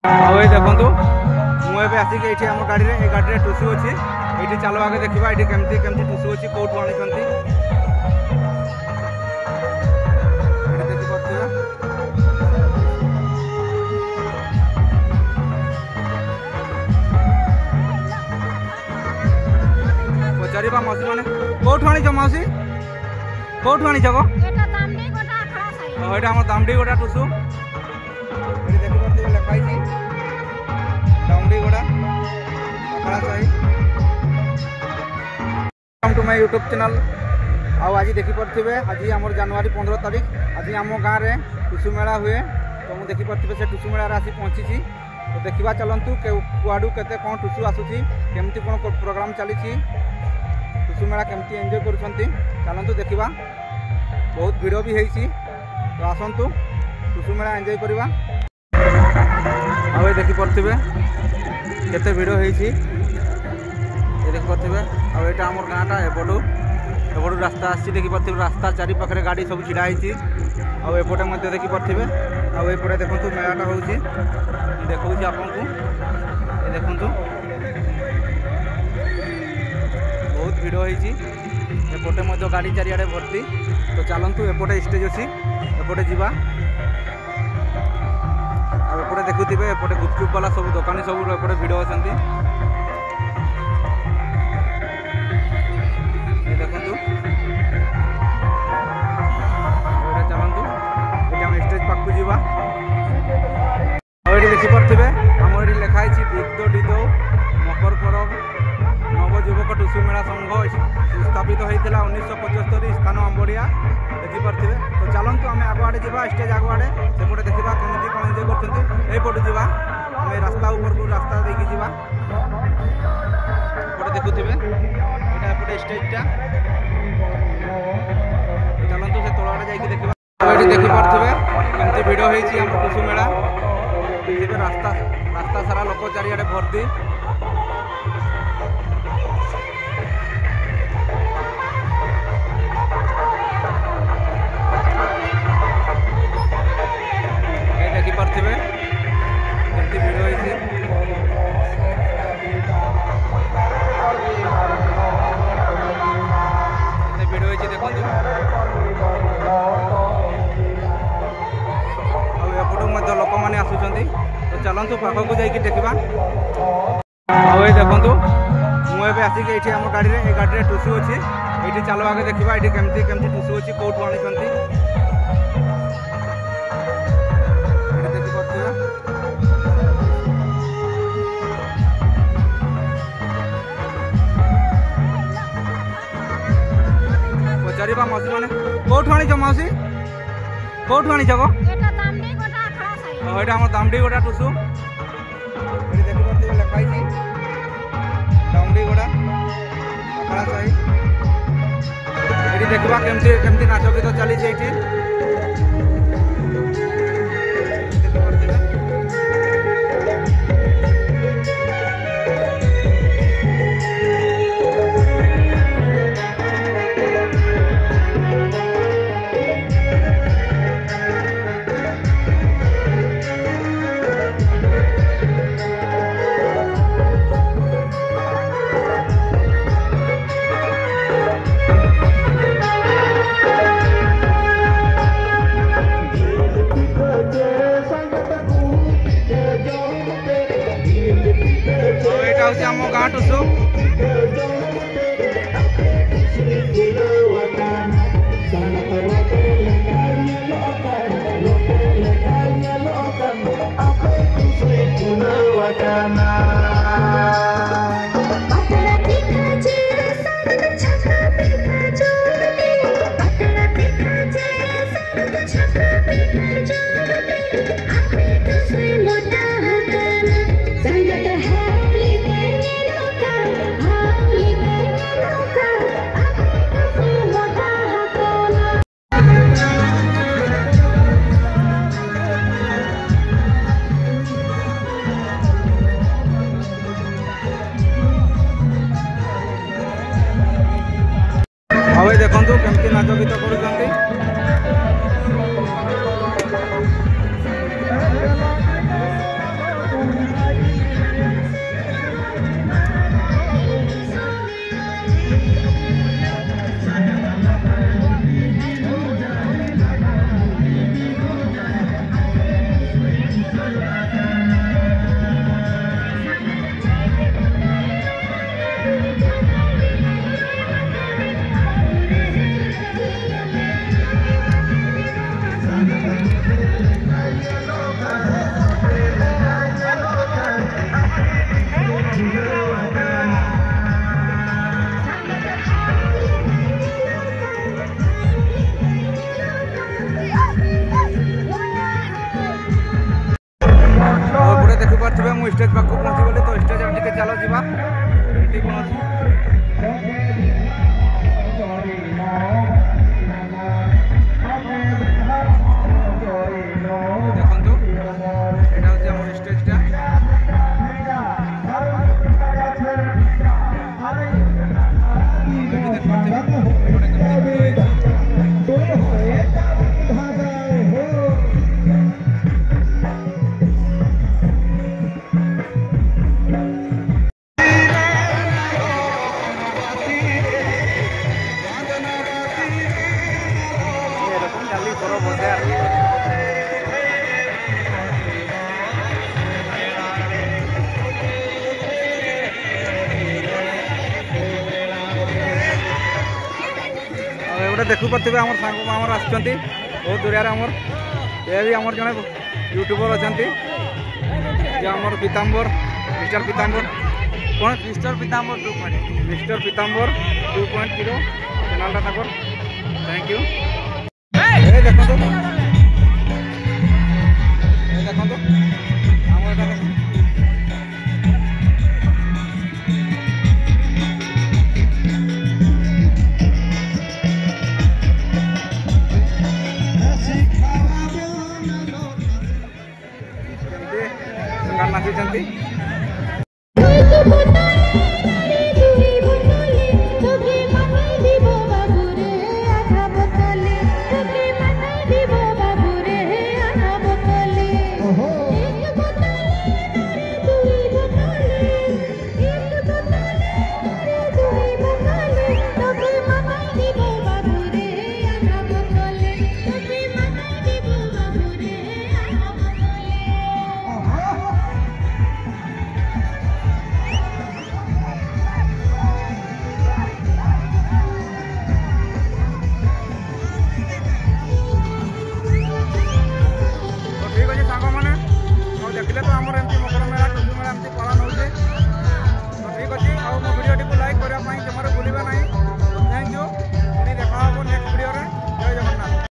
आउ देखु मुझे आसिक ये आम गाड़ी में गाड़ी टुसु अच्छी ये चलो आगे देखा ये केमती केमती टुसु अच्छी कौटू आनी पचार मौसी मैंने कौटू आनी मौसी कौटू आनी गो यहाँ आम दामडी गोटा टुसु देखिए लिखाई दामडी गोड़ा टू माय यूट्यूब चैनल आज देखिपे आज आम जनवरी 15 तारीख आज आम गाँव में टुसु मेला हुए तो मुझे देखिपे से टुसु मेला आसी पहुँची तो देखा चलतु कुआड़ू के कौन टुसु आसूसी केमती कौन प्रोग्राम चली टुसु मेला केमती एंजॉय करूँ देखा बहुत भिड़ भी होती तो आसतु टुसु मेला एंजॉय करवा देखिपे केते भिड़ होती देखिपे आईटा आम गाँटा एपटू रास्ता आसी देखिपे रास्ता चारि पाखे गाड़ी सब ढड़ा आएपटे देखिपे आईपटे देखु मेलाटा हो देखा आपन को देखु बहुत भिड़ होती एपटे गाड़ी चारिड़े भर्ती तो चलतु एपटे स्टेज अच्छी एपटे जावा आउपटे देखुवे एपटे गुपचुप वाला सब दुकानी सब एपटे भिड़ अच्छा देखु चलतु ये आम स्टेज पाक जावा ये देखिपे आम ये लिखाई डिदो डिदो मकर परब नवजुवक टुसु मेला संघ स्थापित होता 1975 स्थान आंबड़िया देखिपे तो चलतु आम आगुआड़े जावा स्टेज आगुआड़े सेपटे देखा केमी कौन एंजॉय करपटू जावा आम रास्ता ऊपर रास्ता देखी जावा देखुवे यहाँ एपटे स्टेजटा चलतु से तल आड़े जा देखा देखिपे केमती भिड़ होती आम टुसु मेला देखिए रास्ता रास्ता सारा लोक चारिड़े भर्ती देखिपे केमती भिड़ होती भिड़ होती देखो एपटू लोक मैंने आसुँच तो चलतु पाखक जाकि देखा आई देखु मुझे आसिक ये आम गाड़ी में गाड़ी टुसु अच्छी ये चलो आगे देखा ये केमती केमती टुसु अच्छी कौटू आनी पचार मौसी मैंने कौटू आनी मौसी कौटू आनी गो यहाँ आम दामडी गोटा टुसु देखिए लिखाई दामडी गोड़ा ये देखा केमती केमती नाच गीत चली आम गाँ टुसु ଦେଖିପାରୁଥିବେ ମୁଁ ଷ୍ଟେଜ୍ ପାଖକୁ ପହଞ୍ଚିଗଲି ତ ଷ୍ଟେଜ୍ ଟିକେ ଚାଲ ଯିବା ଏଠି କ'ଣ ଅଛି ଦେଖନ୍ତୁ ଏଇଟା ହେଉଛି ଆମର ଷ୍ଟେଜ୍ଟା देखुपे आम सांग आमर आसुँच बहुत दूरिया आमर ये भी आमर जड़े यूट्यूबर अच्छा आमर पीताम्बर मिस्टर पीताम्बर कौन मिस्टर पीताम्बर 2.0 मिस्टर पीताम्बर 2.0 चैनलटा तक थैंक यू देखो नाचुंट देखिले तो आमर एमती मकर मेला